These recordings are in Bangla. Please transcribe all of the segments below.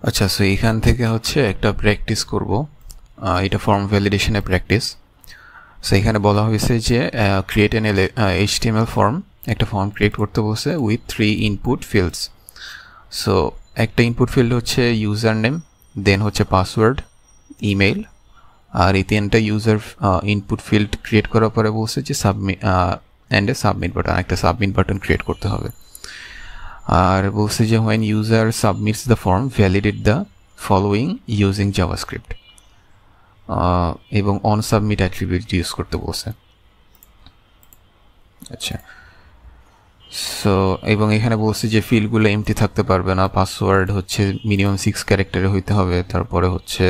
আচ্ছা, সো এইখান থেকে হচ্ছে একটা প্র্যাকটিস করব। এটা ফর্ম ভ্যালিডেশনের প্র্যাকটিস। সো এখানে বলা হয়েছে যে ক্রিয়েট এন HTML ফর্ম, একটা ফর্ম ক্রিয়েট করতে বলছে উইথ 3 ইনপুট ফিল্ডস। সো একটা ইনপুট ফিল্ড হচ্ছে ইউজার নেম, দেন হচ্ছে পাসওয়ার্ড, ইমেইল, আর এই তিনটা ইউজার ইনপুট ফিল্ড ক্রিয়েট করার পরে বলছে যে submit and a submit button, একটা সাবমিট বাটন ক্রিয়েট করতে হবে। আর বলছে যে when user submits the form validate the following using JavaScript, এবং on submit attribute ইউজ করতে বলছে। আচ্ছা, সো এবং এখানে বলছে যে ফিল্ডগুলো এমটি থাকতে পারবে না, পাসওয়ার্ড হচ্ছে মিনিমাম 6 ক্যারেক্টারে হইতে হবে, তারপরে হচ্ছে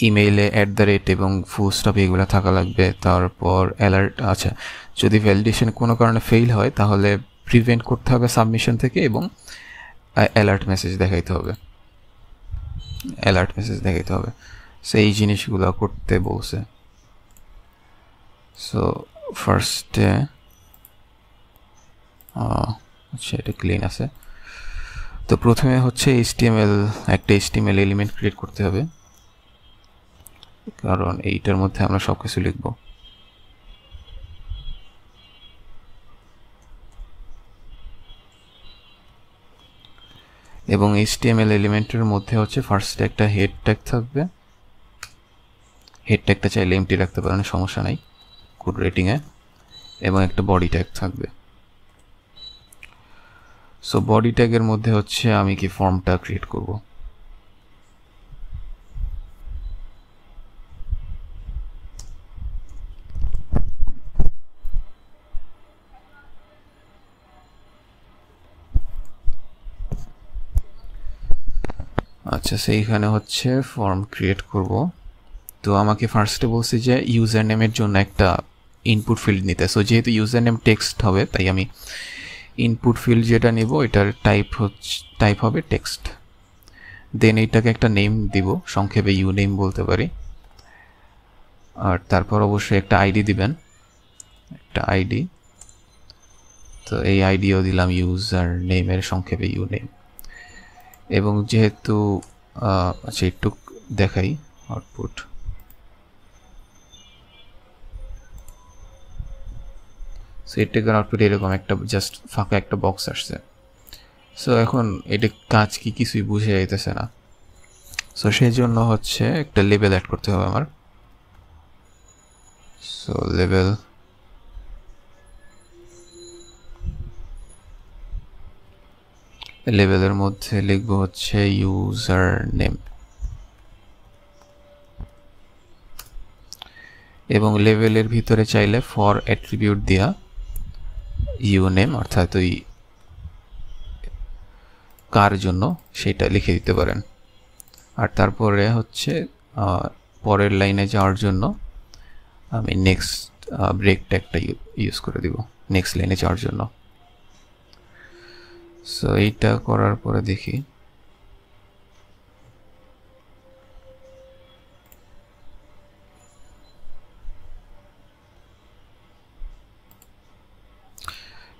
ইমেইলে @ এবং ফুল স্টপ এগুলো থাকা লাগবে, তারপর অ্যালার্ট। আচ্ছা, যদি ভ্যালিডেশন কোনো কারণে ফেল হয় তাহলে প্রিভেন্ট করতে হবে সাবমিশন থেকে, এবং অ্যালার্ট মেসেজ দেখাইতে হবে, সো এই জিনিসগুলো করতে বলছে। সো ফার্স্টে আচ্ছা, এটা ক্লিন আছে। তো প্রথমে হচ্ছে একটা HTML এলিমেন্ট ক্রিয়েট করতে হবে, কারণ এইটার মধ্যে আমরা সব কিছু লিখব। এবং HTML এলিমেন্টের মধ্যে হচ্ছে ফার্স্টে একটা হেড ট্যাগ থাকবে। হেড ট্যাগটা চাইলে এমটি রাখতে পারেন, সমস্যা নাই কোড রেটিংয়ে, এবং একটা বডি ট্যাগ থাকবে। সো বডি ট্যাগের মধ্যে হচ্ছে আমি কি ফর্মটা ক্রিয়েট করব। আচ্ছা, সেইখানে হচ্ছে ফর্ম ক্রিয়েট করব। তো আমাকে ফার্স্টে বলছি যে ইউজার নেমের জন্য একটা ইনপুট ফিল্ড নিতে। সো যেহেতু ইউজার নেম টেক্সট হবে, তাই আমি ইনপুট ফিল্ড যেটা নিব এটার টাইপ হবে টেক্সট। দেন এইটাকে একটা নেম দিব, সংক্ষেপে নেম বলতে পারি। আর তারপর অবশ্যই একটা আইডি দিবেন, একটা আইডি। তো এই আইডিও দিলাম ইউজার নেমের সংক্ষেপে নেম। এবং যেহেতু আচ্ছা, একটু দেখাই আউটপুট। সো এটার আউটপুট এরকম একটা জাস্ট ফাঁকা একটা বক্স আসছে। সো এখন এটা কাজ কি কিছুই বুঝে যাইতেছে না। সো সেই জন্য হচ্ছে একটা লেবেল অ্যাড করতে হবে আমার। সো লেবেলের মধ্যে লিখবো হচ্ছে ইউজার নেম, এবং লেভেলের ভিতরে চাইলে ফর অ্যাট্রিবিউট দেয়া নেম, অর্থাৎ ওই কার জন্য সেটা লিখে দিতে পারেন। আর তারপরে হচ্ছে পরের লাইনে যাওয়ার জন্য আমি নেক্সট ব্রেক ট্যাগটা ইউজ করে দিব নেক্সট লাইনে যাওয়ার জন্য। সো এইটা করার পরে দেখি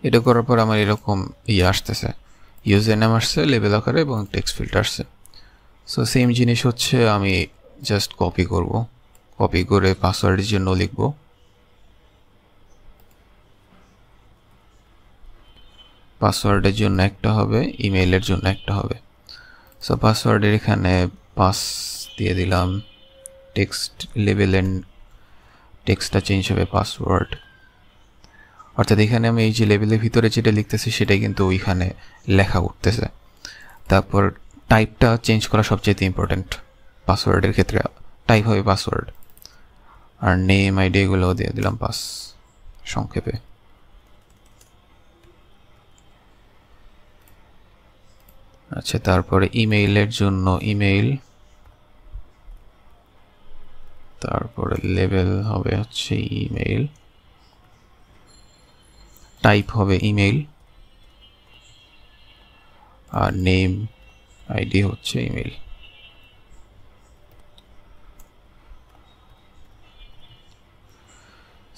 এটা করার পর আমার এরকম আসতেছে, ইউজার নেম আসছে লেবেল আকারে এবং টেক্সট ফিল্ড আসছে। সো সেম জিনিস হচ্ছে আমি জাস্ট কপি করে পাসওয়ার্ডের জন্য লিখব। পাসওয়ার্ডের জন্য একটা হবে, ইমেইলের জন্য একটা হবে। সো পাসওয়ার্ডের এখানে পাস দিয়ে দিলাম, টেক্সট লেবেল এন্ড টেক্সটটা চেঞ্জ হবে পাসওয়ার্ড। অর্থাৎ এখানে আমি এই যে লেবেলের ভিতরে যেটা লিখতেছি সেটাই কিন্তু ওইখানে লেখা উঠতেছে। তারপর টাইপটা চেঞ্জ করা সবচেয়ে ইম্পর্টেন্ট পাসওয়ার্ডের ক্ষেত্রে, টাইপ হবে পাসওয়ার্ড। আর নেম আইডি এগুলো দিয়ে দিলাম পাস সংক্ষেপে। আচ্ছা, তারপরে ইমেইলের জন্য ইমেইল, তারপরে লেবেল হবে হচ্ছে ইমেইল, টাইপ হবে ইমেইল, আর নেম আইডি হচ্ছে ইমেইল।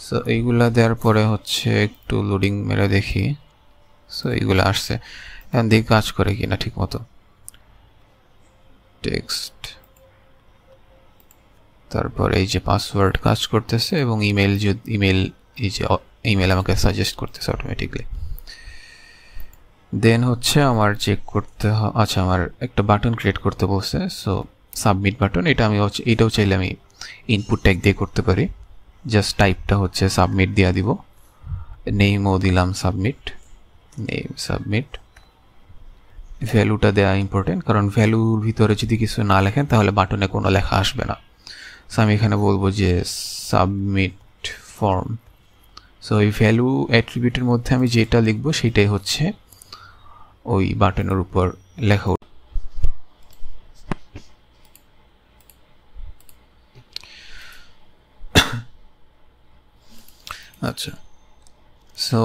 সো এইগুলা দেওয়ার পরে হচ্ছে একটু লোডিং মেরে দেখি। সো এইগুলো আসছে, এখন দেখি কাজ করে কিনা ঠিক মতো। টেক্সট, তারপর এই যে পাসওয়ার্ড কাজ করতেছে এবং ইমেল, যে ইমেল, এই যে ইমেল আমাকে সাজেস্ট করতেছে অটোমেটিকলি। দেন হচ্ছে আমার চেক করতে আচ্ছা আমার একটা বাটন ক্রিয়েট করতে বলছে। সো সাবমিট বাটন, এটা আমি হচ্ছে এটাও চাইলে আমি ইনপুট ট্যাগ দিয়ে করতে পারি। জাস্ট টাইপটা হচ্ছে সাবমিট দিয়ে দিব, নেমও দিলাম সাবমিট, নেম সাবমিট। ভ্যালুটা দেওয়া ইম্পর্টেন্ট, কারণ ভ্যালুর ভিতরে যদি কিছু না লেখেন তাহলে বাটনে কোনো লেখা আসবে না। সো আমি এখানে বলবো যে সাবমিট ফর্ম। সো এই ভ্যালু অ্যাট্রিবিউটের মধ্যে আমি যেটা লিখবো সেটাই হচ্ছে ওই বাটনের উপর লেখা। আচ্ছা, সো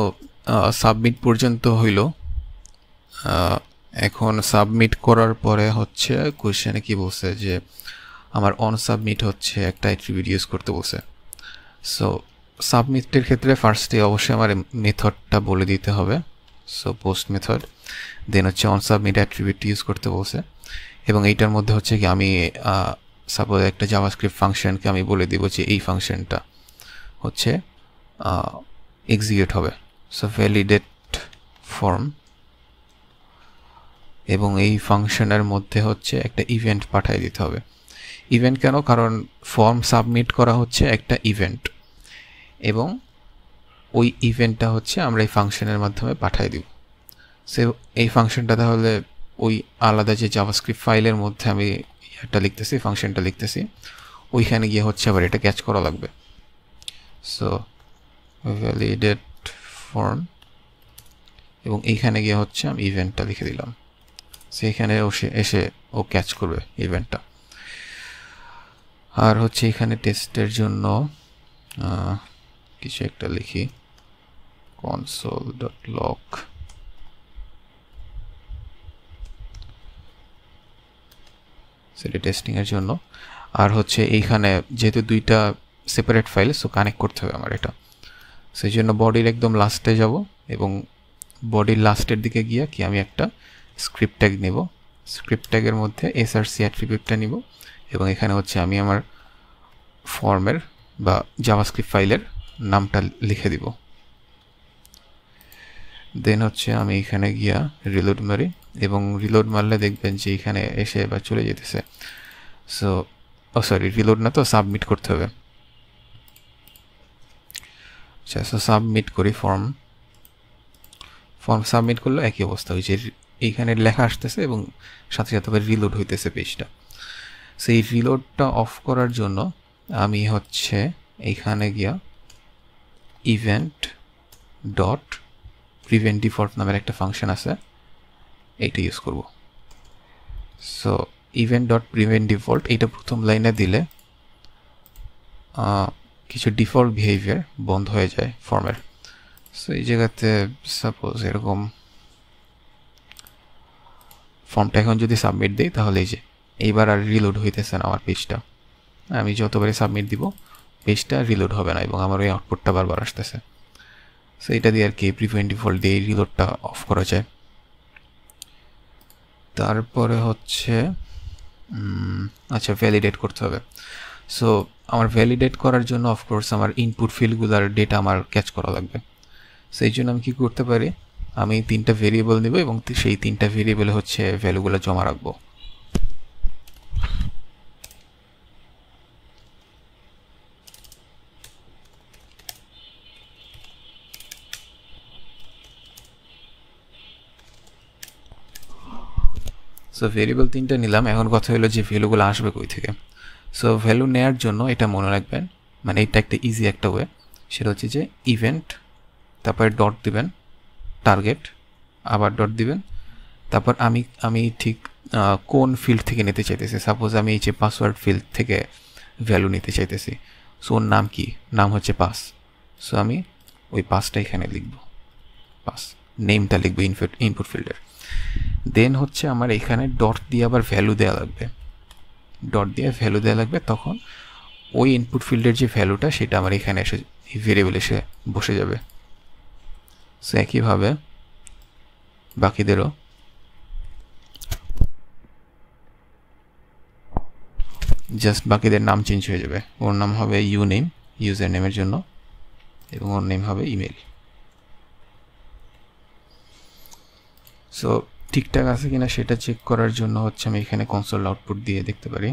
সাবমিট পর্যন্ত হইল। এখন সাবমিট করার পরে হচ্ছে কোয়েশ্চেনে কি বলছে যে আমার অন সাবমিট হচ্ছে একটা অ্যাট্রিবিউট ইউজ করতে বলছে। সো সাবমিটের ক্ষেত্রে ফার্স্টে অবশ্যই আমার মেথডটা বলে দিতে হবে। সো পোস্ট মেথড, দেন হচ্ছে অন সাবমিট অ্যাট্রিবিউট ইউজ করতে বলছে, এবং এইটার মধ্যে হচ্ছে কি আমি সাপোজ একটা জাভাস্ক্রিপ্ট ফাংশনকে আমি বলে দিব যে এই ফাংশনটা হচ্ছে এক্সিকিউট হবে। সো ভ্যালিডেট ফর্ম, এবং এই ফাংশনের মধ্যে হচ্ছে একটা ইভেন্ট পাঠিয়ে দিতে হবে। ইভেন্ট কেন? কারণ ফর্ম সাবমিট করা হচ্ছে একটা ইভেন্ট, এবং ওই ইভেন্টটা হচ্ছে আমরা এই ফাংশনের মাধ্যমে পাঠিয়ে দিব। সে এই ফাংশনটা তাহলে ওই আলাদা যে জাভাস্ক্রিপ্ট ফাইলের মধ্যে আমি একটা লিখতেছি, ফাংশনটা লিখতেছি, ওইখানে গিয়ে হচ্ছে আবার এটা ক্যাচ করা লাগবে। সো ভ্যালিডেট ফর্ম, এবং এইখানে গিয়ে হচ্ছে আমি ইভেন্টটা লিখে দিলাম। সেইখানে এসে ও ক্যাচ করবে ইভেন্টটা। আর হচ্ছে এখানে টেস্টের জন্য কিছু একটা লিখি, console.log, সেটা টেস্টিংয়ের জন্য। আর হচ্ছে এইখানে যেহেতু দুইটা সেপারেট ফাইল, সো কানেক্ট করতে হবে আমার এটা। সেই জন্য বডির একদম লাস্টে যাব, এবং বডির লাস্টের দিকে গিয়ে কি আমি একটা স্ক্রিপ্ট ট্যাগ নেব। স্ক্রিপ্ট ট্যাগের মধ্যে src অ্যাট্রিবিউটটা নিব, এবং এখানে হচ্ছে আমি আমার ফর্মের বা জাভাস্ক্রিপ্ট ফাইলের নামটা লিখে দিব। দেন হচ্ছে আমি এখানে গিয়া রিলোড মারি, এবং রিলোড মারলে দেখবেন যে এখানে এসে বা চলে যেতেছে। সো সরি, রিলোড না তো, সাবমিট করতে হবে। আচ্ছা, সো সাবমিট করি ফর্ম সাবমিট করলে একই অবস্থা হয়েছে, এইখানে লেখা আসতেছে এবং সাথে সাথে রিলোড হইতেছে পেজটা। সো এই রিলোডটা অফ করার জন্য আমি হচ্ছে এইখানে গিয়া ইভেন্ট ডট প্রিভেন্ট ডিফল্ট নামের একটা ফাংশন আছে, এইটা ইউজ করব। So event dot prevent default, এইটা প্রথম লাইনে দিলে কিছু ডিফল্ট বিহেভিয়ার বন্ধ হয়ে যায় ফর্মের। সো এই জায়গাতে সাপোজ এরকম ফর্মটা এখন যদি সাবমিট দিই তাহলে এই যে এইবার আর রিলোড হইতেছে না আমার পেজটা। আমি যতবারই সাবমিট দিব পেজটা রিলোড হবে না, এবং আমার ওই আউটপুটটা বারবার আসতেছে। সো এটা দিয়ে আর কি প্রিভেন্ট ডিফল্ট দিয়ে রিলোডটা অফ করা যায়। তারপরে হচ্ছে আচ্ছা, ভ্যালিডেট করতে হবে। সো আমার ভ্যালিডেট করার জন্য অফকোর্স আমার ইনপুট ফিল্ডগুলোর ডেটা আমার ক্যাচ করা লাগবে। সেই জন্য আমি কী করতে পারি, আমি 3টা ভেরিয়েবল নেব এবং সেই 3টা ভেরিয়েবলে হচ্ছে ভ্যালুগুলো জমা রাখবো। সো ভেরিয়েবল 3টা নিলাম, এখন কথা হলো যে ভ্যালুগুলো আসবে কই থেকে। সো ভ্যালু নেওয়ার জন্য এটা মনে রাখবেন, মানে এটা একটা ইজি একটা ওয়ে, সেটা হচ্ছে যে ইভেন্ট, তারপরে ডট দিবেন, টার্গেট, আবার ডট দিবেন, তারপর আমি ঠিক কোন ফিল্ড থেকে নিতে চাইতেছি। সাপোজ আমি এই যে পাসওয়ার্ড ফিল্ড থেকে ভ্যালু নিতে চাইতেছি। সো ওর নাম কি? নাম হচ্ছে পাস। সো আমি ওই পাসটা এখানে লিখব, পাস নেমটা লিখবো ইনপুট ফিল্ডের। দেন হচ্ছে আমার এখানে ডট দিয়ে আবার ভ্যালু দেওয়া লাগবে, ডট দিয়ে ভ্যালু দেওয়া লাগবে, তখন ওই ইনপুট ফিল্ডের যে ভ্যালুটা সেটা আমার এখানে এই ভেরিয়েবল এসে বসে যাবে। সো একইভাবে বাকিদেরও জাস্ট বাকিদের নাম চেঞ্জ হয়ে যাবে। ওর নাম হবে ইউনেম ইউজার নেমের জন্য, এবং ওর নেম হবে ইমেল। সো ঠিকঠাক আছে কিনা সেটা চেক করার জন্য হচ্ছে আমি এখানে কনসোল আউটপুট দিয়ে দেখতে পারি।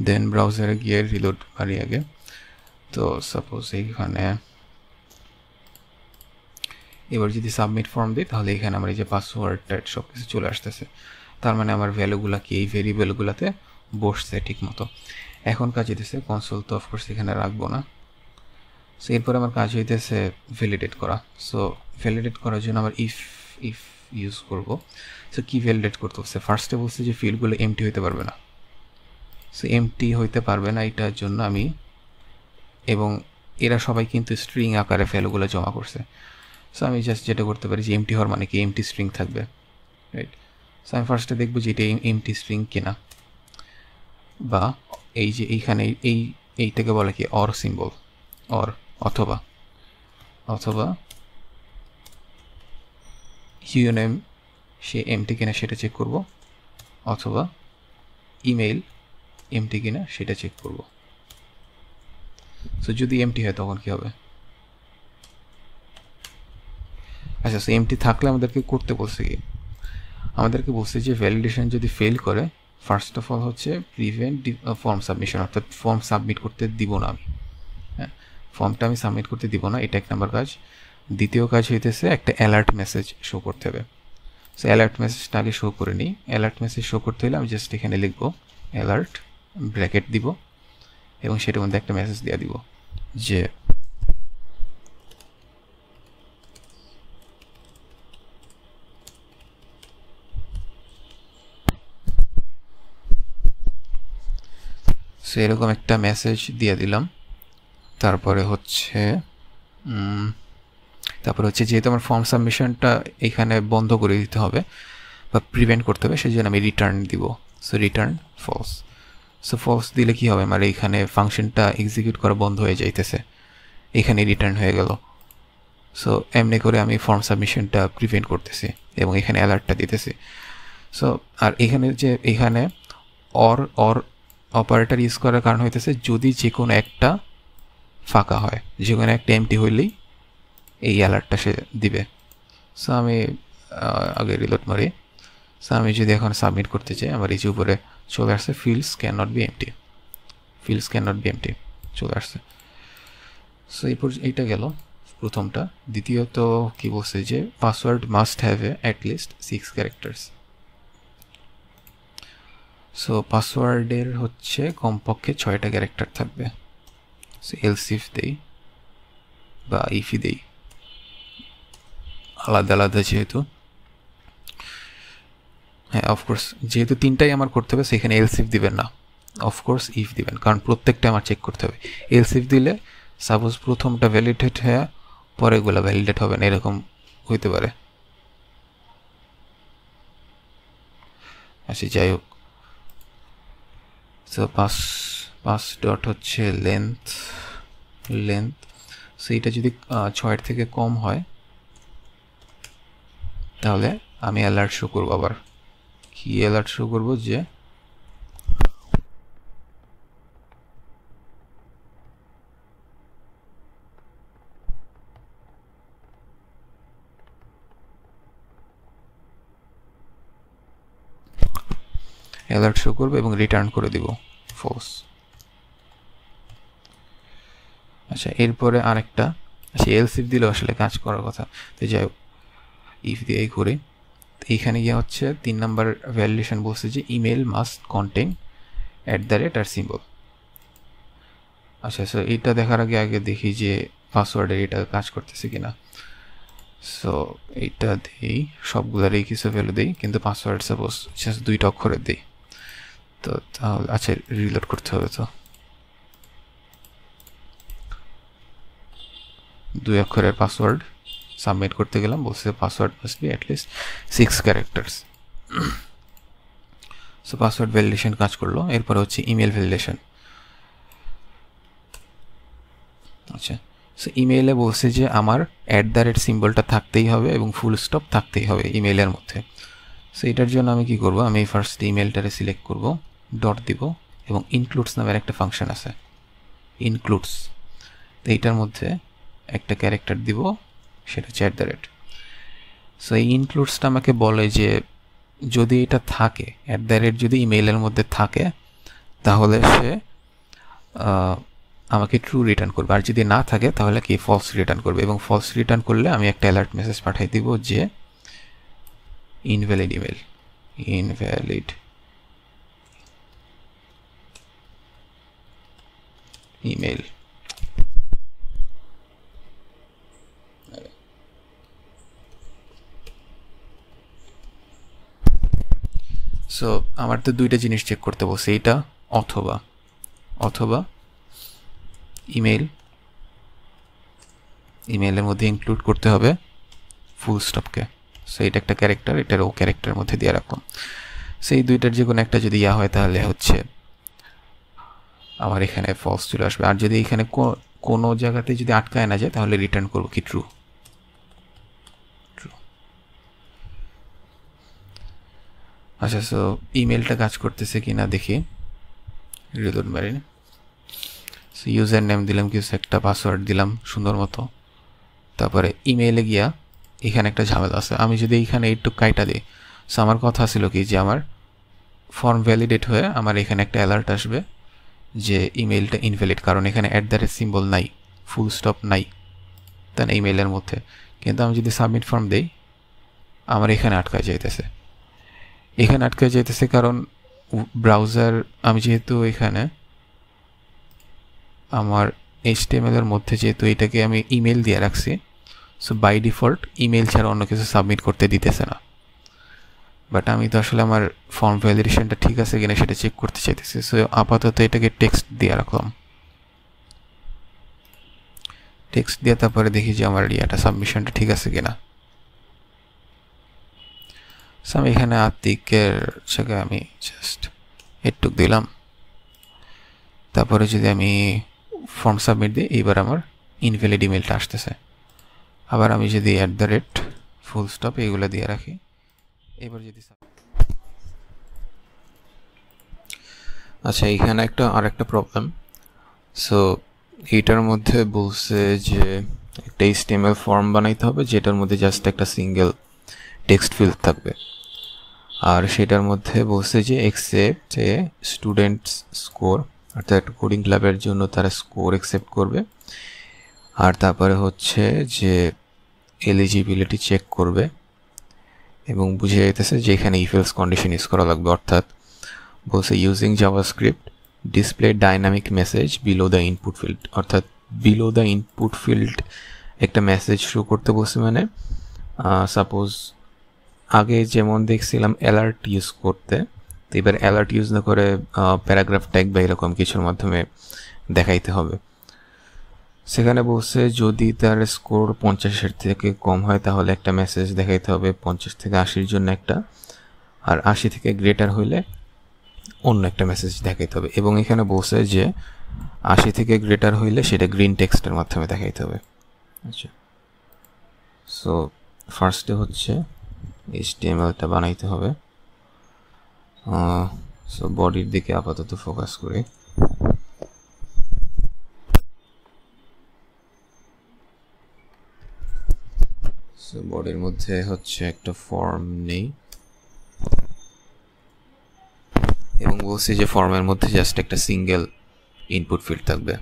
দেন ব্রাউজারে গিয়ে রিলোড মারি আগে। তো সাপোজ এইখানে এবার যদি সাবমিট ফর্ম দিই, তাহলে এখানে আমার এই যে পাসওয়ার্ড টাইট সব কিছু চলে আসতেছে। তার মানে আমার ভ্যালুগুলো কি এই ভেরিয়েবলগুলোতে বসছে ঠিক মতো। এখন কাজ হইতেছে কনসোল তো অফকোর্স এখানে রাখবো না। সো এরপর আমার কাজ হইতেছে ভ্যালিডেট করা। সো ভ্যালিডেট করার জন্য আমার ইফ ইউজ করব। সো কি ভ্যালিডেট করতে হচ্ছে, ফার্স্টে বলছে যে ফিল্ডগুলো এমটি হইতে পারবে না। সো এমটি হইতে পারবে না এটার জন্য আমি, এবং এরা সবাই কিন্তু স্ট্রিং আকারে ভ্যালুগুলো জমা করছে। সো আমি জাস্ট যেটা করতে পারি যে এমটি হওয়ার মানে কি এমটি স্ট্রিং থাকবে, রাইট। সো আমি ফার্স্টে দেখবো যে এটা এমটি স্ট্রিং কিনা, বা এই যে এইখানে এইটাকে বলে কি অর সিম্বল, অর অথবা ইউনেম সে এমটি কিনা সেটা চেক করব, অথবা ইমেল এমটি কিনা সেটা চেক করব। সো যদি এমটি হয় তখন কি হবে? আচ্ছা, সো এমটি থাকলে আমাদেরকে করতে বলছে কি, আমাদেরকে বলছে যে ভ্যালিডেশন যদি ফেল করে ফার্স্ট অফ অল হচ্ছে প্রিভেন্ট ফর্ম সাবমিশন, অর্থাৎ ফর্ম সাবমিট করতে দিব না আমি। হ্যাঁ, ফর্মটা আমি সাবমিট করতে দিব না, এটা এক নম্বর কাজ। দ্বিতীয় কাজ হইতেছে একটা অ্যালার্ট মেসেজ শো করতে হবে। সো অ্যালার্ট মেসেজটা আগে শো করে নিই। অ্যালার্ট মেসেজ শো করতে হলে আমি জাস্ট এখানে লিখবো অ্যালার্ট, ব্র্যাকেট দিব, এবং সেটার মধ্যে একটা মেসেজ দিয়ে দিব যে সো এরকম একটা মেসেজ দিয়ে দিলাম। তারপরে হচ্ছে যেহেতু আমার ফর্ম সাবমিশনটা এখানে বন্ধ করে দিতে হবে বা প্রিভেন্ট করতে হবে, সেই জন্য আমি রিটার্ন দিব। So return false. So false দিলে কি হবে, আমার এইখানে ফাংশনটা এক্সিকিউট করা বন্ধ হয়ে যাইতেছে, এখানে রিটার্ন হয়ে গেল। সো এমনি করে আমি ফর্ম সাবমিশনটা প্রিভেন্ট করতেছি এবং এখানে অ্যালার্টটা দিতেছি। সো আর এখানে অর অপারেটর ইউজ করার কারণ হইতেছে যদি যে কোনো একটা ফাঁকা হয়, যে কোনো একটা এমটি হইলেই এই অ্যালার্টটা সে দিবে। সো আমি আগে রিলোড মারি। সো আমি যদি এখন সাবমিট করতে চাই, আমার এই যে উপরে চলে আসছে fields can not be empty চলে আসছে। সো এরপর এইটা গেল প্রথমটা। দ্বিতীয়ত কি বলছে যে password must have at least 6 characters. So পাসওয়ার্ডের হচ্ছে কমপক্ষে 6টা ক্যারেক্টার থাকবে। সো এলস ইফ দেই বা ইফি দেই, আলাদা আলাদা যেহেতু, হ্যাঁ অফকোর্স যেহেতু 3টাই আমার করতে হবে সেখানে এলস ইফ দিবেন না, অফকোর্স ইফ দিবেন, কারণ প্রত্যেকটা আমার চেক করতে হবে। এলস ইফ দিলে সাপোজ প্রথমটা ভ্যালিডেট হয়ে পরেগুলো ভ্যালিডেট হবে না, এরকম হইতে পারে। আচ্ছা যাই হোক, সো পাস ডট হচ্ছে লেন্থ। সো এটা যদি 6-এর থেকে কম হয় তাহলে আমি অ্যালার্ট শো করবো। আবার কি অ্যালার্ট শো করবো, যে অ্যালার্ট শো করবো এবং রিটার্ন করে দিব ফলস। আচ্ছা এরপরে আরেকটা, আচ্ছা এলস ইফ দিলেও আসলে কাজ করার কথা, তো যাই হোক ইফ দিয়েই করি। এইখানে গিয়ে হচ্ছে 3 নাম্বার ভ্যালিডেশন বলছে যে ইমেল মাস্ট কন্টেইন @ আর সিম্বল। আচ্ছা সো এইটা দেখার আগে দেখি যে পাসওয়ার্ডের এটা কাজ করতেছে কিনা। সো এইটা দিই, সবগুলোরই কিছু ভ্যালু দিই, কিন্তু পাসওয়ার্ড সাপোজ জাস্ট 2টা অক্ষরের দিই। তো তাহলে আচ্ছা রিলোড করতে হবে, তো 2 অক্ষরের পাসওয়ার্ড সাবমিট করতে গেলাম, বলছে password must be at least 6 characters. So password validation কাজ করলো। এরপরে হচ্ছে ইমেল ভ্যালিডেশন। আচ্ছা, সো ইমেইলে বলছে যে আমার সিম্বলটা থাকতেই হবে এবং ফুল স্টপ থাকতেই হবে ইমেইলের মধ্যে। সো এটার জন্য আমি কি করব, আমি ফার্স্ট ইমেলটারে সিলেক্ট করব, ডট দিব এবং ইনক্লুডস নামের একটা ফাংশন আছে, ইনক্লুডস। তো এইটার মধ্যে একটা ক্যারেক্টার দিব, সেটা হচ্ছে সো এই ইনক্লুডসটা আমাকে বলে যে যদি এটা থাকে, যদি ইমেইলের মধ্যে থাকে তাহলে সে আমাকে ট্রু রিটার্ন করবে, আর যদি না থাকে তাহলে কি ফলস রিটার্ন করবে। এবং ফলস রিটার্ন করলে আমি একটা অ্যালার্ট মেসেজ পাঠিয়ে দিব যে ইনভ্যালিড ইমেল। সো আমার তো দুইটা জিনিস চেক করতে বলছে, এটা অথবা ইমেইলের মধ্যে ইনক্লুড করতে হবে ফুল স্টপকে। সো এটা একটা ক্যারেক্টার, এটার ও ক্যারেক্টারের মধ্যে দিয়ে রাখলাম। সেই দুইটার যে কোনো একটা যদি হয় তাহলে হচ্ছে আমার এখানে ফলস চলে আসবে। আর যদি এখানে কোনো জায়গাতে যদি আটকায় না যায় তাহলে রিটার্ন করবো কি ট্রু। আচ্ছা, সো ইমেলটা কাজ করতেছে কিনা দেখি, রিলোড মারি। সো ইউজার নেম দিলাম, কিছু একটা পাসওয়ার্ড দিলাম সুন্দর মতো। তারপরে ইমেইলে গিয়া এখানে একটা ঝামেলা আছে, আমি যদি এইখানে এইটুক কাইটা দিই। সো আমার কথা ছিল কি যে আমার ফর্ম ভ্যালিডেট হয়ে আমার এখানে একটা অ্যালার্ট আসবে যে ইমেইলটা ইনভ্যালিড, কারণ এখানে সিম্বল নাই, ফুল স্টপ নাই তাই না ইমেইলের মধ্যে। কিন্তু আমি যদি সাবমিট ফর্ম দিই আমার এখানে আটকায় যাইতেছে, কারণ ব্রাউজার, আমি যেহেতু এখানে আমার HTML এর মধ্যে যেহেতু এটাকে আমি ইমেল দিয়ে রাখছি, সো বাই ডিফল্ট ইমেল ছাড়া অন্য কিছু সাবমিট করতে দিতেছে না। বাট আমি তো আসলে আমার ফর্ম ভ্যালিডেশনটা ঠিক আছে কিনা সেটা চেক করতে চাইতেছি। সো আপাতত এটাকে টেক্সট দিয়ে রাখলাম, টেক্সট দিয়ে তারপরে দেখি যে আমার সাবমিশনটা ঠিক আছে কিনা। সো আমি এখানে আতিকের জায়গায় আমি জাস্ট এটুক দিলাম। তারপরে যদি আমি ফর্ম সাবমিট দিই, এইবার আমার ইনভ্যালিড ইমেলটা আসতেছে। আবার আমি যদি ফুল স্টপ এইগুলো দিয়ে রাখি, এবার যদি আচ্ছা, এইখানে আর একটা প্রবলেম। সো এইটার মধ্যে বলছে যে একটা HTML ফর্ম বানাইতে হবে যেটার মধ্যে জাস্ট একটা সিঙ্গেল টেক্সট ফিল্ড থাকবে, আর সেটার মধ্যে বলছে যে এক্সেপ্ট স্টুডেন্টস স্কোর, অর্থাৎ কোডিং ক্লাবের জন্য তারা স্কোর অ্যাকসেপ্ট করবে। আর তারপরে হচ্ছে যে এলিজিবিলিটি চেক করবে এবং বুঝে যাইতেছে যে এখানে ইফ এলস কন্ডিশন ইউজ করা লাগবে। অর্থাৎ বলছে using JavaScript display dynamic message below the input field, অর্থাৎ বিলো দ্য ইনপুট ফিল্ড একটা মেসেজ শো করতে বলছে। মানে সাপোজ আগে যেমন দেখছিলাম অ্যালার্ট ইউজ করতে, তো এবার অ্যালার্ট ইউজ না করে প্যারাগ্রাফ ট্যাগ বা এরকম কিছুর মাধ্যমে দেখাইতে হবে। সেখানে বলছে যদি তার স্কোর 50-এর থেকে কম হয় তাহলে একটা মেসেজ দেখাইতে হবে 50 থেকে 80-র জন্য একটা, আর 80 থেকে গ্রেটার হইলে অন্য একটা মেসেজ দেখাইতে হবে। এবং এখানে বলছে যে 80 থেকে গ্রেটার হইলে সেটা গ্রিন টেক্সটের মাধ্যমে দেখাইতে হবে। আচ্ছা, সো ফার্স্টে হচ্ছে HTML-টা বানাইতে হবে। সো বডির দিকে আপাতত ফোকাস করি। সো বডির মধ্যে হচ্ছে একটা ফর্ম নেই এবং বলছি যে ফর্মের মধ্যে জাস্ট একটা সিঙ্গেল ইনপুট ফিল্ড থাকবে।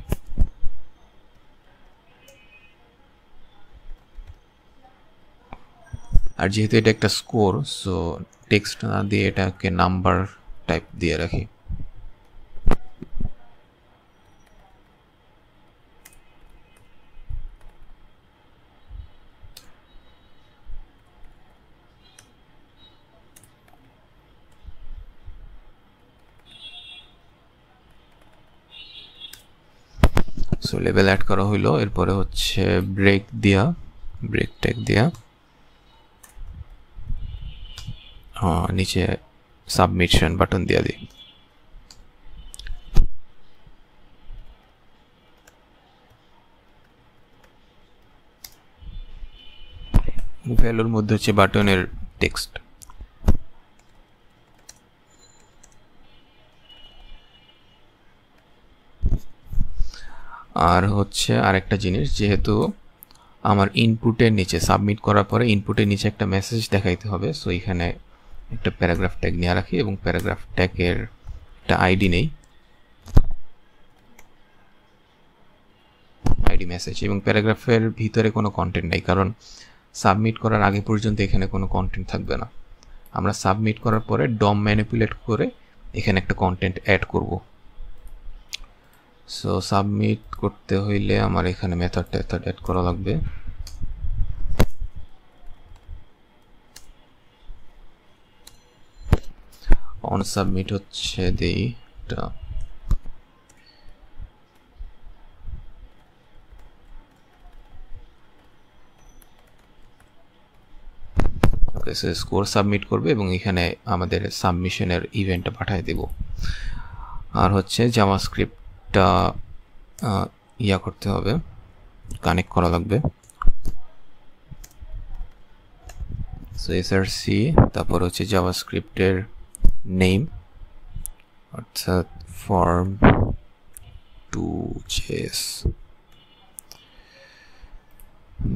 আর যেহেতু এটা একটা স্কোর, সো টেক্সট না দিয়ে এটাকে নাম্বার টাইপ দিয়ে রাখি। সো লেভেল অ্যাড করা হইলো। এরপরে হচ্ছে ব্রেক ট্যাগ দিয়া নিচে সাবমিশন বাটন দিয়ে দিই। ভ্যালুর মধ্যে হচ্ছে বাটনের টেক্সট। আর হচ্ছে আরেকটা জিনিস, যেহেতু আমার ইনপুটের নিচে সাবমিট করার পরে ইনপুটের নিচে একটা মেসেজ দেখাইতে হবে, সো এখানে একটা প্যারাগ্রাফ ট্যাগ নিয়ে রাখি এবং প্যারাগ্রাফ ট্যাগের একটা আইডি নেই, আইডি মেসেজ। এবং প্যারাগ্রাফের ভিতরে কোনো কন্টেন্ট নেই, কারণ সাবমিট করার আগে পর্যন্ত এখানে কোনো কন্টেন্ট থাকবে না। আমরা সাবমিট করার পরে ডম ম্যানিপুলেট করে এখানে একটা কন্টেন্ট অ্যাড করব। সো সাবমিট করতে হইলে আমার এখানে মেথড অ্যাড করা লাগবে। অন সাবমিট হচ্ছে দেই এটা, স্কোর সাবমিট করবে এবং এখানে আমাদের সাবমিশনের ইভেন্টটা পাঠিয়ে দেব। আর হচ্ছে জাভাস্ক্রিপ্টটা ইয়া করতে হবে, কানেক্ট করা লাগবে। সো এসআরসি, তারপর হচ্ছে জাভাস্ক্রিপ্টের নেম অর্থাৎ ফর্ম 2JS,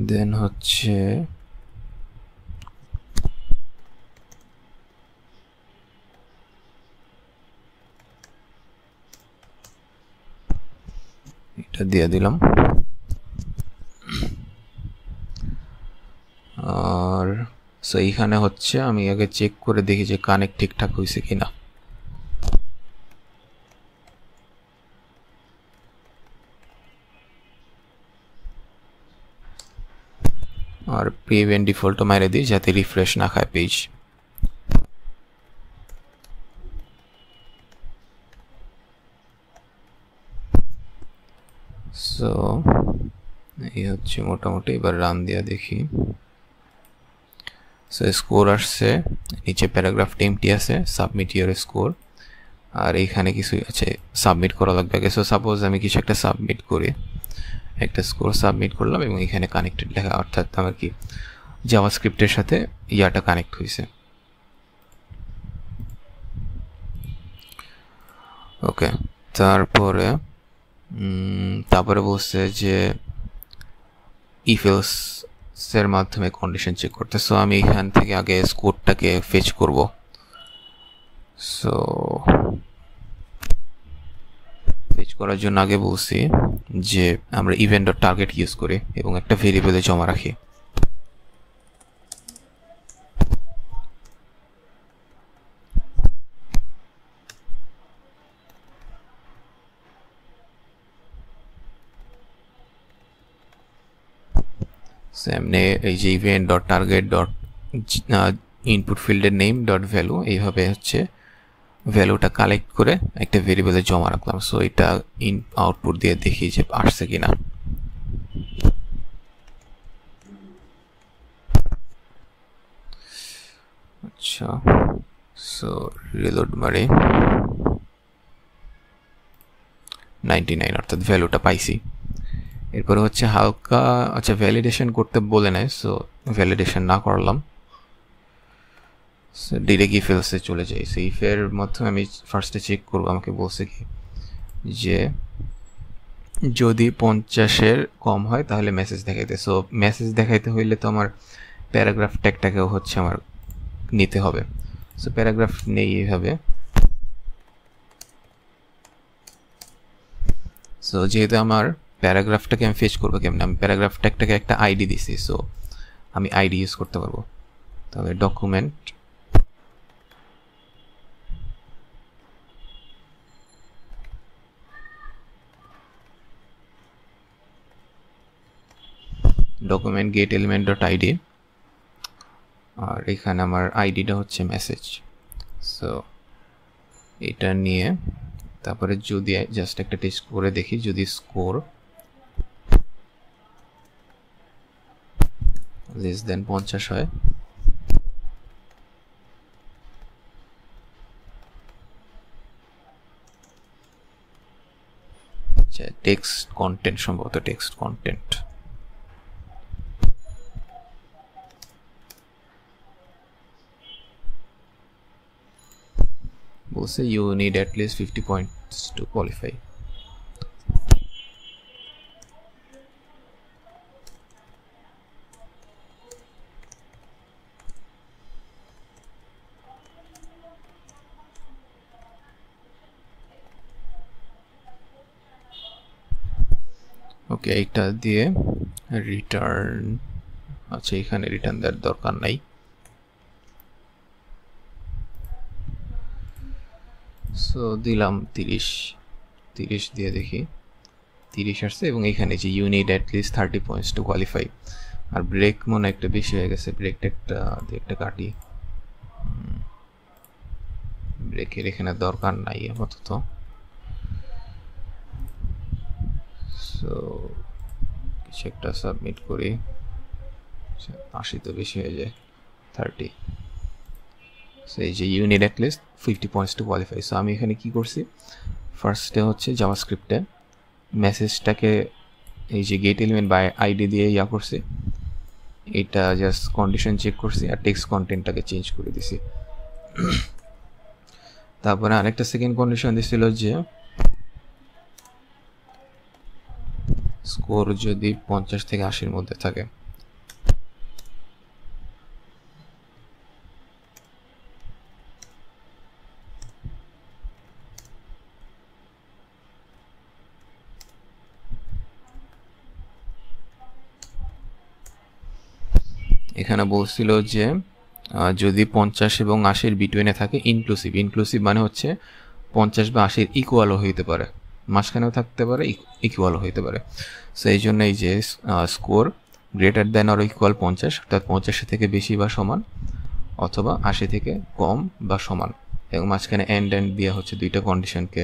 দেন হচ্ছে এটা দিয়ে দিলাম। আর সো এইখানে হচ্ছে আমি আগে চেক করে দেখি যে কানেক্ট ঠিকঠাক হয়েছে কিনা। আর প্রিভেন্ট ডিফল্টও মাইরে দিই যাতে রিফ্রেশ না খায় পেজ। সো এই হচ্ছে মোটামুটি, এবার রান দিয়ে দেখি। সো স্কোর আসছে, নিচে প্যারাগ্রাফটা এমটি আছে, সাবমিট ইওর স্কোর। আর এইখানে কিছু আছে সাবমিট করা লাগবে আগে। সো সাপোজ আমি কিছু একটা সাবমিট করি, একটা স্কোর সাবমিট করলাম এবং এখানে কানেক্টেড লেখা, অর্থাৎ আমার কি জাভাস্ক্রিপ্টের সাথে ইয়াটা কানেক্ট হয়েছে। ওকে, তারপরে বলছে যে ইফ এলসের মাধ্যমে কন্ডিশন চেক করতে। সো আমি এখান থেকে আগে স্কোরটাকে ফেচ করব। সো ফেচ করার জন্য আগে বলছি যে আমরা ইভেন্ট ডট টার্গেট ইউজ করি এবং একটা ভেরিয়েবলে জমা রাখি। এমনি এই যে event dot target dot input ফিল্ডের নেম ডট ভ্যালু, এইভাবে হচ্ছে ভ্যালুটা কালেক্ট করে একটা ভেরিয়েবলে জমা রাখলাম। সো এটা আউটপুট দিয়ে দেখি যে আসছে কিনা। আচ্ছা, সো রিলোড মারে 99, অর্থাৎ ভ্যালুটা পাইছি। এরপরে হচ্ছে হালকা আচ্ছা ভ্যালিডেশন করতে বলে নেয়, সো ভ্যালিডেশন না করলাম, ডিরেক্ট ইফ এলসে চলে যাই। সো ইফের মাধ্যমে আমি ফার্স্টে চেক করবো, আমাকে বলছে কি যে যদি 50-এর কম হয় তাহলে মেসেজ দেখাইতে। সো মেসেজ দেখাইতে হইলে তো আমার প্যারাগ্রাফ ট্যাগটাকেও হচ্ছে আমার নিতে হবে। সো প্যারাগ্রাফ নেই এইভাবে। সো যেহেতু আমার প্যারাগ্রাফটাকে আমি ফেচ করবো কেমন, আমি প্যারাগ্রাফ ট্যাগটাকে একটা আইডি দিছি, সো আমি আইডি ইউজ করতে পারবো। তবে document get element dot ID, আর এখানে আমার আইডিটা হচ্ছে মেসেজ। সো এটা নিয়ে তারপরে যদি জাস্ট একটা টেস্ট করে দেখি, যদি স্কোর লেস দেন 50 হয় আচ্ছা টেক্সট কন্টেন্ট, সম্ভবত টেক্সট কন্টেন্ট বলছে you need at least 50 points to qualify. Okay, এইটা দিয়ে রিটার্ন, আচ্ছা এখানে রিটার্ন দেওয়ার দরকার নাই। সো দিলাম 30 দিয়ে দেখি 30 আসছে, এবং এখানে যে you need at least 30 points to qualify. আর ব্রেক মনে একটা বেশি হয়ে গেছে, ব্রেকটা একটা কাটি, ব্রেকের এখানে দরকার নাই আপাতত। সো কিছু একটা সাবমিট করি, 80 তো বেশি হয়ে যায়, 30। সো এই যে you need at least 50 points to qualify. So আমি এখানে কি করছি, ফার্স্টে হচ্ছে জাভাস্ক্রিপ্টে মেসেজটাকে এই যে গেট এলিমেন্ট বাই আইডি দিয়ে ইয়া করছি, এটা জাস্ট কন্ডিশন চেক করছি আর টেক্সট কন্টেন্টটাকে চেঞ্জ করে দিছি। তারপরে আরেকটা সেকেন্ড কন্ডিশন দিছিল যে স্কোর যদি 50 থেকে 80-র মধ্যে থাকে। এখানে বলছিল যে যদি 50 এবং 80-র বিটুইনে থাকে, ইনক্লুসিভ মানে হচ্ছে 50 বা 80-র ইকুয়ালও হইতে পারে, মাঝখানেও থাকতে পারে, ইকুয়ালও হইতে পারে। সো এই জন্য এই যে score greater than or equal 50, অর্থাৎ 50 থেকে বেশি বা সমান, অথবা 80 থেকে কম বা সমান, এবং মাঝখানে এন্ড দিয়ে হচ্ছে দুইটা কন্ডিশনকে,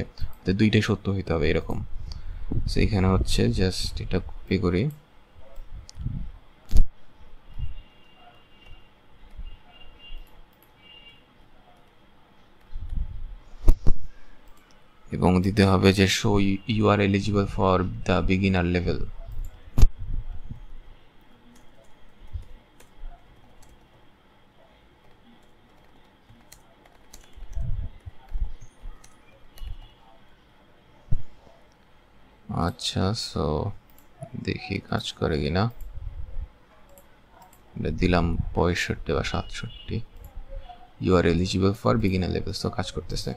দুইটাই সত্য হইতে হবে এরকম। সো এখানে হচ্ছে জাস্ট এটা কপি করি, এবং দিতে হবে যে show you are eligible for the beginner level. আচ্ছা, সো দেখি কাজ করে কিনা। দিলাম 65 বা 67, you are eligible for beginner level, তো কাজ করতেছে।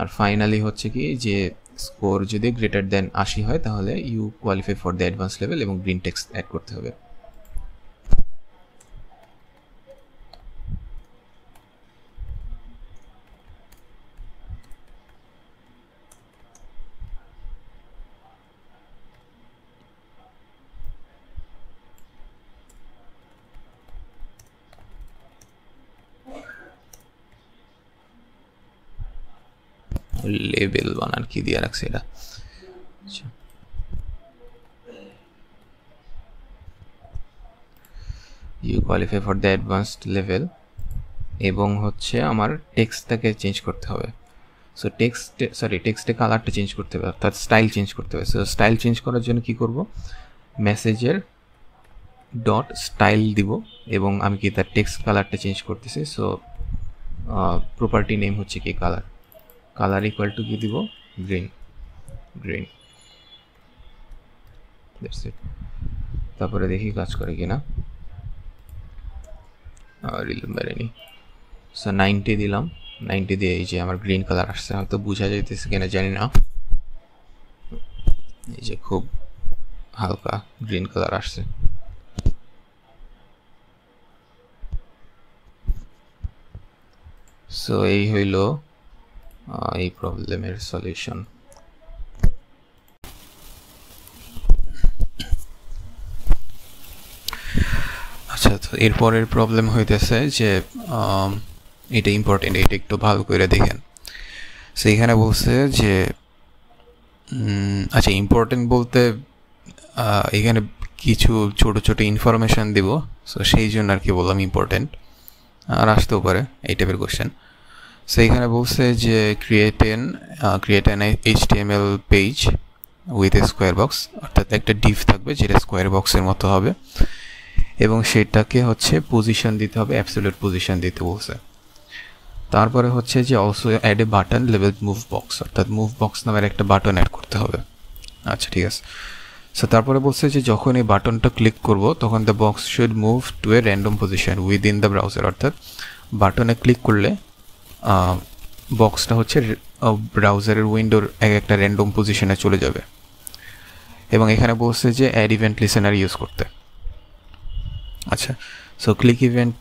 আর ফাইনালি হচ্ছে কি যে স্কোর যদি গ্রেটার দেন 80 হয় তাহলে you qualify for the advance level, এবং গ্রিন টেক্সট অ্যাড করতে হবে। লেভেল বানান কি দিয়ে রাখছে এটা, you qualify for the advanced level, এবং হচ্ছে আমার টেক্সটটাকে চেঞ্জ করতে হবে। সো টেক্সটে কালারটা চেঞ্জ করতে হবে, অর্থাৎ স্টাইল চেঞ্জ করতে হবে। সো স্টাইল চেঞ্জ করার জন্য কি করব, মেসেজের ডট স্টাইল দিব, এবং আমি কি তার টেক্সট কালারটা চেঞ্জ করতেছি। সো প্রপার্টি নেম হচ্ছে কি কালার ইকুয়াল টু কি দিব, গ্রিন। তারপরে দেখি কাজ করে কিনা, রিমেম্বারেনি। সো 90 দিলাম, 90 দিয়ে এই যে আমার গ্রিন কালার আসছে, হয়তো বোঝা যাইতেছে কিনা জানি না, এই যে খুব হালকা গ্রিন কালার আসছে। সো এই হইল এই প্রবলেমের সলিউশন। আচ্ছা, তো এরপরের প্রবলেম হইতেছে যে এটা ইম্পর্টেন্ট, এটা একটু ভালো করে দেখেন। সো এখানে বলছে যে আচ্ছা ইম্পর্টেন্ট বলতে এখানে কিছু ছোট ছোট ইনফরমেশান দেব, সো সেই জন্য আর কি বললাম ইম্পর্টেন্ট, আর আসতেও পারে এই টাইপের কোয়েশ্চেন। সো এখানে বলছে যে create an HTML page with a square box, অর্থাৎ একটা ডিভ থাকবে যেটা স্কোয়ার বক্সের মতো হবে এবং সেটাকে হচ্ছে পজিশন দিতে হবে, অ্যাবসলিউট পজিশন দিতে বলছে। তারপরে হচ্ছে যে also add a button level move box, অর্থাৎ মুভ বক্স নামের একটা বাটন অ্যাড করতে হবে। আচ্ছা ঠিক আছে। সো তারপরে বলছে যে যখন এই বাটনটা ক্লিক করব তখন the box should move to A random position within the browser, অর্থাৎ বাটনে ক্লিক করলে বক্সটা হচ্ছে ব্রাউজারের উইন্ডোর একটা র্যান্ডম পজিশনে চলে যাবে। এবং এখানে বলছে যে অ্যাড ইভেন্ট লিসেনার ইউজ করতে। আচ্ছা, সো ক্লিক ইভেন্ট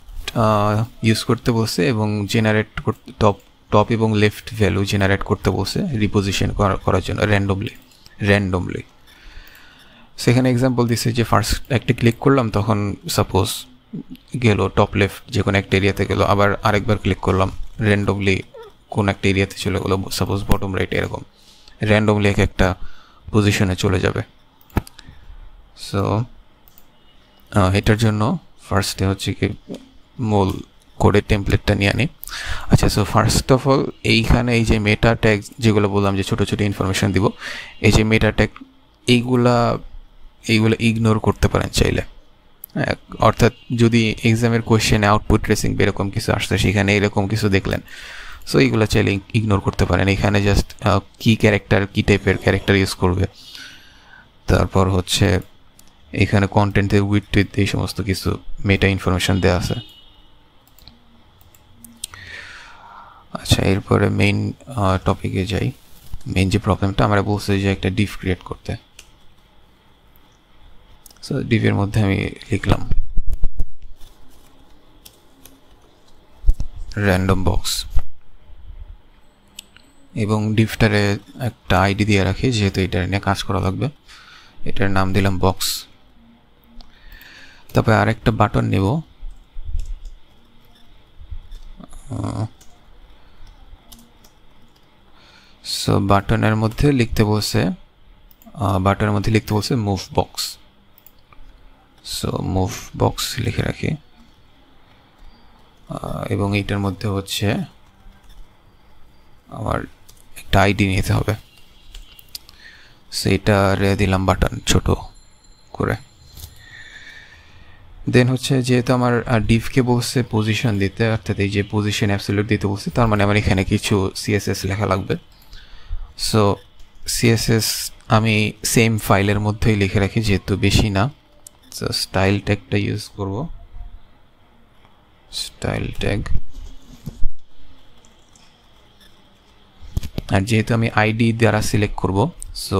ইউজ করতে বলছে এবং জেনারেট করতে টপ এবং লেফট ভ্যালু জেনারেট করতে বলছে রিপোজিশন করার জন্য র্যান্ডমলি। সেখানে এক্সাম্পল দিচ্ছে যে ফার্স্ট একটা ক্লিক করলাম তখন সাপোজ গেল টপ লেফট যে কোনো একটা এরিয়াতে গেলো, আবার আরেকবার ক্লিক করলাম র্যান্ডমলি কোন একটা এরিয়াতে চলে গেলো, সাপোজ বটম রাইট, এরকম র্যান্ডমলি একটা পজিশনে চলে যাবে। সো এটার জন্য ফার্স্টে হচ্ছে কি মূল কোডের টেমপ্লেটটা নিয়ে আনি। আচ্ছা, সো ফার্স্ট অফ অল এইখানে এই যে মেটা ট্যাগ যেগুলো বললাম যে ছোটো ছোটো ইনফরমেশান দিব, এই যে মেটা ট্যাগ এইগুলো ইগনোর করতে পারেন চাইলে। হ্যাঁ, অর্থাৎ যদি এক্সামের কোয়েশ্চেনে আউটপুট ট্রেসিং এরকম কিছু আসছে, সেখানে এরকম কিছু দেখলেন, সো এইগুলো চাইলে ইগনোর করতে পারেন। এখানে জাস্ট কী টাইপের ক্যারেক্টার ইউজ করবে, তারপর হচ্ছে এখানে কন্টেন্টের উইথ এই সমস্ত কিছু মেটা ইনফরমেশান দেওয়া আছে। আচ্ছা, এরপরে মেইন টপিকে যাই। মেইন যে প্রবলেমটা আমরা বলছি যে একটা ডিভ ক্রিয়েট করতে। সো ডিভের মধ্যে আমি লিখলাম র্যান্ডম বক্স এবং ডিভটারে একটা আইডি দিয়ে রাখি, যেহেতু এটা নিয়ে কাজ করা লাগবে। এটার নাম দিলাম বক্স। তারপরে আরেকটা বাটন নেব, সো বাটনের মধ্যে লিখতে বলছে move box. So move box লিখে রাখি এবং এইটার মধ্যে হচ্ছে আমার একটা আইডি নিতে হবে, সেইটারে দিলাম বাটন ছোট করে। দেন হচ্ছে যেহেতু আমার ডিভকে বলছে পজিশন দিতে, অর্থাৎ এই যে পজিশন অ্যাবসলিউট দিতে বলছে, তার মানে আমার এখানে কিছু সিএসএস লেখা লাগবে। সো সিএসএস আমি সেম ফাইলের মধ্যেই লিখে রাখি, যেহেতু বেশি না। সো স্টাইল ট্যাগটা ইউজ করব, স্টাইল ট্যাগ। আর যেহেতু আমি আইডি দ্বারা সিলেক্ট করব, সো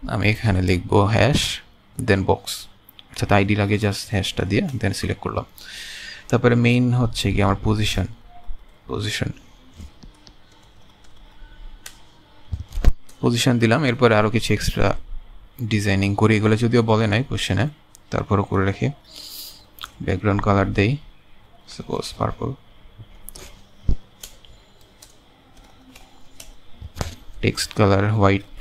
আমি এখানে লিখবো হ্যাশ দেন বক্স, অর্থাৎ আইডি লাগে জাস্ট হ্যাশটা দিয়ে দেন সিলেক্ট করলাম। তারপরে মেইন হচ্ছে কি আমার পজিশন দিলাম। এরপরে আরও কিছু এক্সট্রা ডিজাইনিং করি, এগুলো যদিও বলে নাই কোশ্চেনে, তারপরও করে রাখি। ব্যাকগ্রাউন্ড কালার দেই suppose purple, text colour white,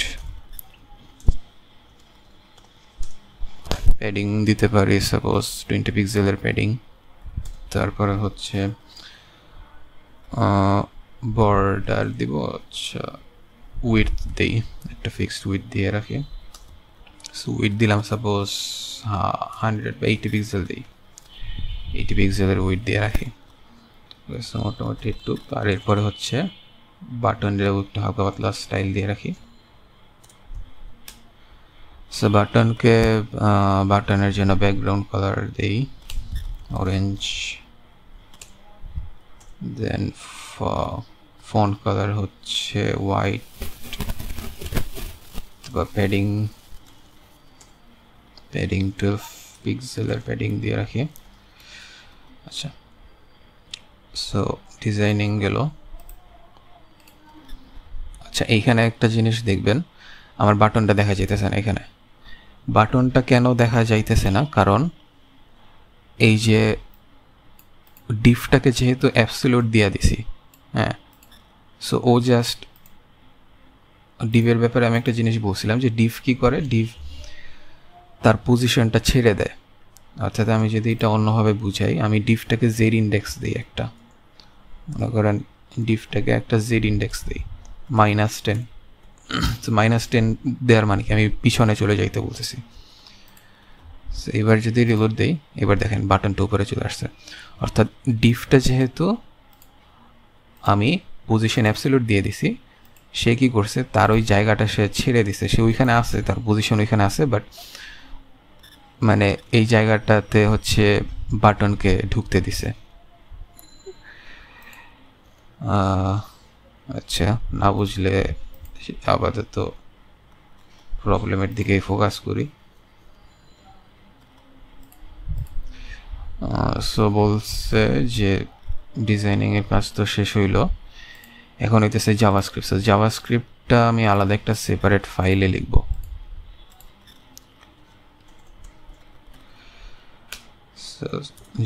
padding দিতে পারি সাপোজ 20 পিক্সেলের প্যাডিং। তারপরে হচ্ছে বর্ডার দিব, আচ্ছা উইথ দেই, একটা ফিক্সড উইথ দিয়ে রাখি। সো উইথ দিলাম সাপোজ 100 বা 80 পিক্সেল দিই, 80 পিক্সেলের উইথ দিয়ে রাখি মোটামুটি একটু। আর এরপরে হচ্ছে বাটনের একটু হালকা পাতলা স্টাইল দিয়ে রাখি। সো বাটনের জন্য ব্যাকগ্রাউন্ড কালার দেই অরেঞ্জ, দেন ফন্ট কালার হচ্ছে হোয়াইট, বা প্যাডিং 12 পিক্সেলের প্যাডিং দিয়ে রাখি। আচ্ছা, সো ডিজাইনিং গেল। আচ্ছা, এইখানে একটা জিনিস দেখবেন, আমার বাটনটা দেখা যাইতেছে না। এখানে বাটনটা কেন দেখা যাইতেছে না? কারণ এই যে ডিভটাকে যেহেতু অ্যাবসলিউট দিয়ে দিছি, হ্যাঁ, সো ও জাস্ট ডিভের ব্যাপারে আমি একটা জিনিস বলছিলাম যে ডিভ কী করে, ডিভ তার পজিশনটা ছেড়ে দেয়। অর্থাৎ আমি যদি এটা অন্যভাবে বুঝাই, আমি ডিভটাকে জেড ইন্ডেক্স দিই একটা, মনে করেন ডিফটাকে একটা জেড ইন্ডেক্স দিই -10। তো -10 দেওয়ার মানে কি আমি পিছনে চলে যাইতে বলতেছি। এবার যদি রিলোড দেই, এবার দেখেন বাটনটা উপরে চলে আসছে। অর্থাৎ ডিফটা যেহেতু আমি পজিশন অ্যাবসলিউট দিয়ে দিছি, সে কি করছে, তার ওই জায়গাটা সে ছেড়ে দিছে, সে ওইখানে আছে, তার পজিশন ওইখানে আছে, বাট মানে এই জায়গাটাতে হচ্ছে বাটনকে ঢুকতে দিছে। আচ্ছা, না বুঝলে আপাতত প্রবলেমের দিকেই ফোকাস করি। সো বলছে যে ডিজাইনিংয়ের কাজ তো শেষ হইল, এখন হইতেছে জাভাস্ক্রিপ্ট। সো জাভাস্ক্রিপ্টটা আমি আলাদা একটা সেপারেট ফাইলে লিখব। সো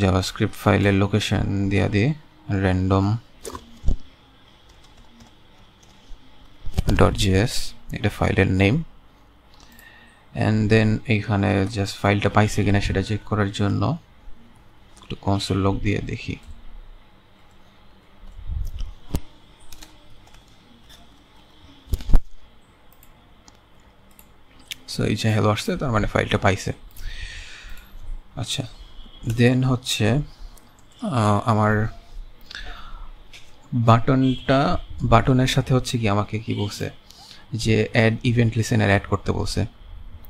জাভাস্ক্রিপ্ট ফাইলের লোকেশন দিয়া দিয়ে random.js, এটা ফাইলের নেম। অ্যান্ড দেন এইখানে জাস্ট ফাইলটা পাইছে কিনা সেটা চেক করার জন্য একটু কনসোল লগ দিয়ে দেখি। সো এই যে হ্যালো আসছে, তার মানে ফাইলটা পাইছে। আচ্ছা, দেন হচ্ছে আমার বাটনের সাথে হচ্ছে কি আমাকে কি বলছে যে অ্যাড ইভেন্ট লিসেনার অ্যাড করতে বলছে,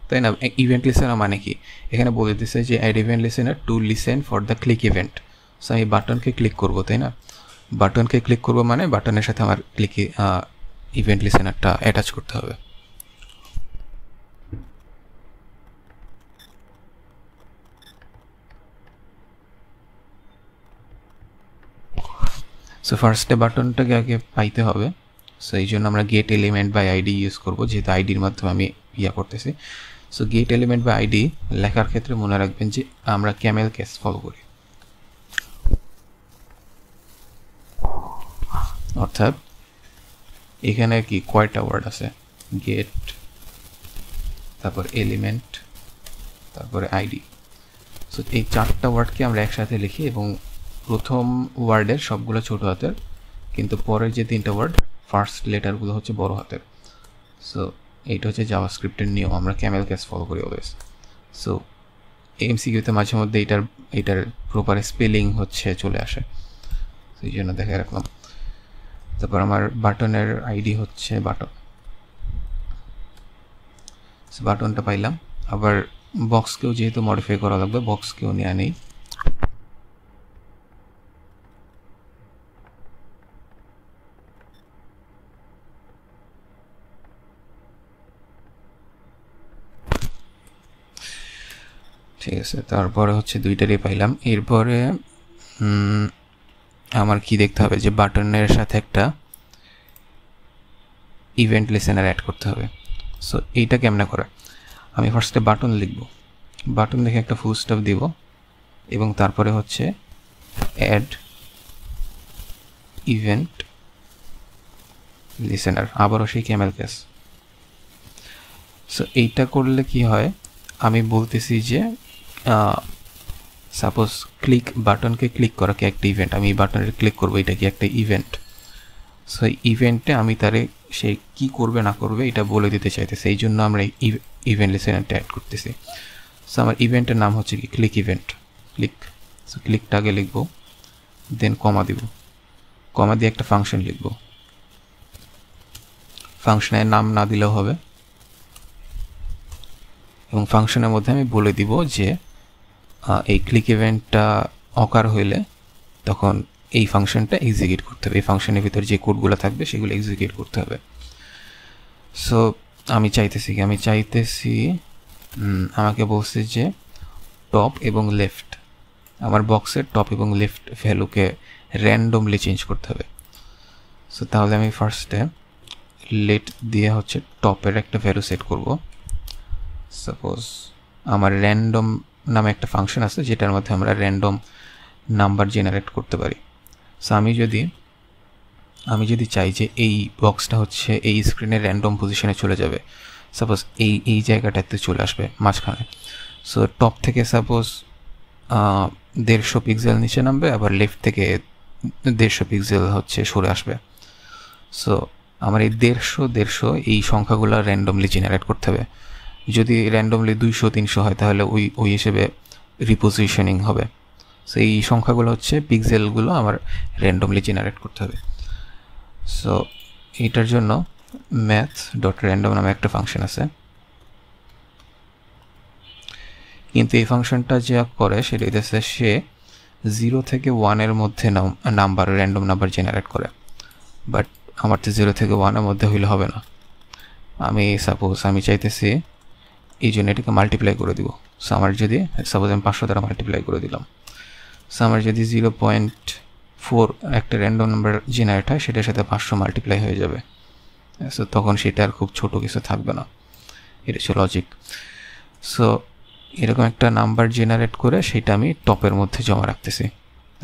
তাই না? ইভেন্ট লিসেনার মানে কি, এখানে বলে দিচ্ছে যে add event listener to listen for the click event. So আমি বাটনকে ক্লিক করবো, তাই না? বাটনকে ক্লিক করবো মানে বাটনের সাথে আমার ক্লিক ইভেন্ট লিসেনারটা অ্যাটাচ করতে হবে। সো ফার্স্টে বাটনটাকে আগে পাইতে হবে। সো এই জন্য আমরা get element by ID use করবো, যেহেতু আইডির মাধ্যমে আমি করতেছি। So get element by ID লেখার ক্ষেত্রে মনে রাখবেন যে আমরা ক্যামেল কেস ফলো করি, অর্থাৎ এখানে কি কয়টা ওয়ার্ড আছে, গেট, তারপর এলিমেন্ট, তারপরে আইডি। সো এই 4টা ওয়ার্ডকে আমরা একসাথে লিখি এবং প্রথম ওয়ার্ডের সবগুলো ছোট হাতের, কিন্তু পরের যে 3টা ওয়ার্ড ফার্স্ট লেটারগুলো হচ্ছে বড় হাতের। সো এইটা হচ্ছে জাভাস্ক্রিপ্টের নিয়ম, আমরা ক্যামেল কেস ফলো করি অলওয়েজ। সো এমসিকিউতে মাঝে মধ্যে এইটার প্রপার স্পেলিং হচ্ছে চলে আসে, সেই জন্য দেখে রাখলাম। তারপর আমার বাটনের আইডি হচ্ছে বাটন, বাটনটা পাইলাম। আবার বক্সকেও যেহেতু মডিফাই করা লাগবে, বক্সকেও নেওয়া নেই। ঠিক আছে, তারপরে হচ্ছে দুইটারই পাইলাম। এরপরে আমার কি দেখতে হবে যে বাটনের সাথে একটা ইভেন্ট লিসেনার অ্যাড করতে হবে। সো এইটা কেমনে করে, আমি ফার্স্টে বাটন লিখব, বাটন লিখে একটা ফুল স্টপ দিব এবং তারপরে হচ্ছে অ্যাড ইভেন্ট লিসেনার, আবারও সেই ক্যামেল কেস। সো এইটা করলে কি হয়, আমি বলতেছি যে সাপোজ বাটনকে ক্লিক করা কি একটা ইভেন্ট, আমি এই বাটনে ক্লিক করবো, এটা কি একটা ইভেন্ট। সো ইভেন্টে আমি তারে সে কি করবে না করবে এটা বলে দিতে চাইতেছে, এই জন্য আমরা ইভেন্ট লিসেনারটা অ্যাড করতেছি। সো আমার ইভেন্টের নাম হচ্ছে কি ক্লিক ইভেন্ট, ক্লিক। সো ক্লিকটা আগে লিখবো, দেন কমা দিব, কমা দিয়ে একটা ফাংশন লিখবো। ফাংশনের নাম না দিলেও হবে এবং ফাংশনের মধ্যে আমি বলে দিব যে এই ক্লিক ইভেন্টটা অকার হইলে তখন এই ফাংশনটা এক্সিকিউট করতে হবে, এই ফাংশনের ভিতর যে কোডগুলো থাকবে সেগুলো এক্সিকিউট করতে হবে। সো আমি চাইতেছি আমাকে বলছে যে টপ এবং লেফট, আমার বক্সের টপ এবং লেফট ভ্যালুকে র্যান্ডমলি চেঞ্জ করতে হবে। সো তাহলে আমি ফার্স্টে লেট দিয়ে হচ্ছে টপের একটা ভ্যালু সেট করব। সাপোজ আমার র্যান্ডম নামে একটা ফাংশন আছে যেটার মধ্যে আমরা র্যান্ডম নাম্বার জেনারেট করতে পারি। সো আমি যদি চাই যে এই বক্সটা হচ্ছে এই স্ক্রিনের র্যান্ডম পজিশনে চলে যাবে, সাপোজ এই জায়গাটাতে চলে আসবে মাঝখানে। সো টপ থেকে সাপোজ 150 পিক্সেল নিচে নামবে, আবার লেফট থেকে 150 পিক্সেল হচ্ছে সরে আসবে। সো আমার এই 150 এই সংখ্যাগুলো র্যান্ডমলি জেনারেট করতে হবে। যদি র্যান্ডমলি 200-300 হয় তাহলে ওই হিসেবে রিপোজিশনিং হবে। সো এই সংখ্যাগুলো হচ্ছে পিক্সেলগুলো আমার র্যান্ডমলি জেনারেট করতে হবে। সো এইটার জন্য math.random নামে একটা ফাংশন আছে, কিন্তু এই ফাংশনটা যা করে সেটা হচ্ছে সে 0 থেকে 1 মধ্যে নাম্বার র্যান্ডম নাম্বার জেনারেট করে। বাট আমার তো 0 থেকে 1 মধ্যে হইলে হবে না। আমি সাপোজ আমি চাইতেছি এই জন্য এটাকে মাল্টিপ্লাই করে দিব। সো আমার যদি সাপোজ আমি 500 দ্বারা মাল্টিপ্লাই করে দিলাম, সো আমার যদি 0.4 একটা র্যান্ডম নাম্বার জেনারেট হয় সেটার সাথে 500 মাল্টিপ্লাই হয়ে যাবে। সো তখন সেটা আর খুব ছোট কিছু থাকবে না। এটা হচ্ছে লজিক। সো এরকম একটা নাম্বার জেনারেট করে সেটা আমি টপের মধ্যে জমা রাখতেছি।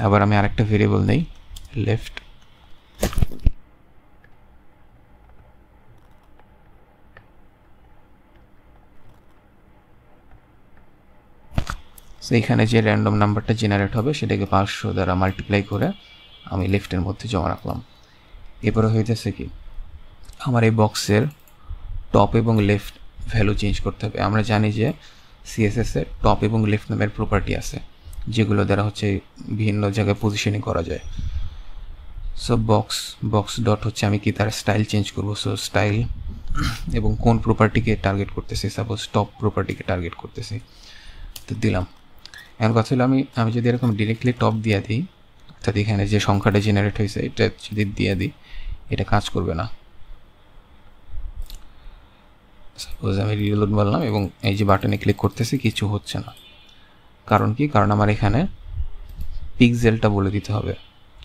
আবার আমি আরেকটা ভেরিয়েবল নেই, লেফট। সো এখানে যে র্যান্ডম নাম্বারটা জেনারেট হবে সেটাকে 500 দ্বারা মাল্টিপ্লাই করে আমি লেফটের মধ্যে জমা রাখলাম। এরপরে হইতেছে কি, আমার এই বক্সের টপ এবং লেফট ভ্যালু চেঞ্জ করতে হবে। আমরা জানি যে সিএসএসের টপ এবং লেফট নামের প্রপার্টি আছে, যেগুলো দ্বারা হচ্ছে বিভিন্ন জায়গায় পজিশনিং করা যায়। সো বক্স ডট হচ্ছে আমি কি তার স্টাইল চেঞ্জ করবো। সো স্টাইল এবং কোন প্রপার্টিকে টার্গেট করতেছি, সাপোজ টপ প্রপার্টিকে টার্গেট করতেছি, তো দিলাম। এখন কথা হলো আমি যদি এরকম ডিরেক্টলি টপ দিয়ে দিই, অর্থাৎ এখানে যে সংখ্যাটা জেনারেট হয়েছে এটা যদি দিয়ে দিই, এটা কাজ করবে না। সাপোজ আমি রিলোড বললাম এবং এই যে বাটনে ক্লিক করতেছি, কিছু হচ্ছে না। কারণ কি? কারণ আমার এখানে পিক্সেলটা বলে দিতে হবে।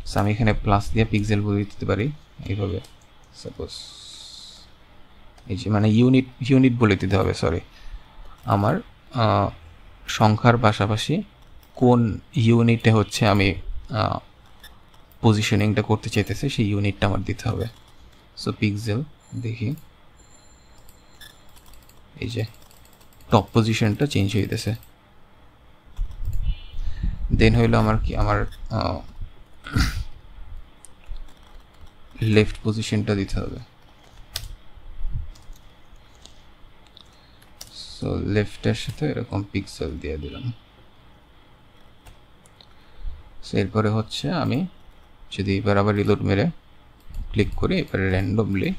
সো আমি এখানে প্লাস দিয়ে পিক্সেল বলে দিতে পারি এইভাবে। সাপোজ এই যে মানে ইউনিট বলে দিতে হবে, সরি, আমার সংখ্যার পাশাপাশি কোন ইউনিটে হচ্ছে আমি পজিশনিংটা করতে চাইতেছি সেই ইউনিটটা আমার দিতে হবে। সো পিক্সেল দেখি, এই যে টপ পজিশনটা চেঞ্জ হয়ে গেছে। দেন হইলো আমার কি, আমার লেফট পজিশনটা দিতে হবে। সো লেফটের সাথে এরকম পিক্সেল দিয়ে দিলাম। সো এরপরে হচ্ছে আমি যদি এবার আবার রিলোড মেরে ক্লিক করি, এবারে র্যান্ডমলি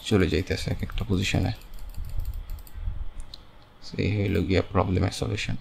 চলে যাইতেছে এক একটা পজিশনে। এই হইল গিয়া প্রবলেমের সলিউশন।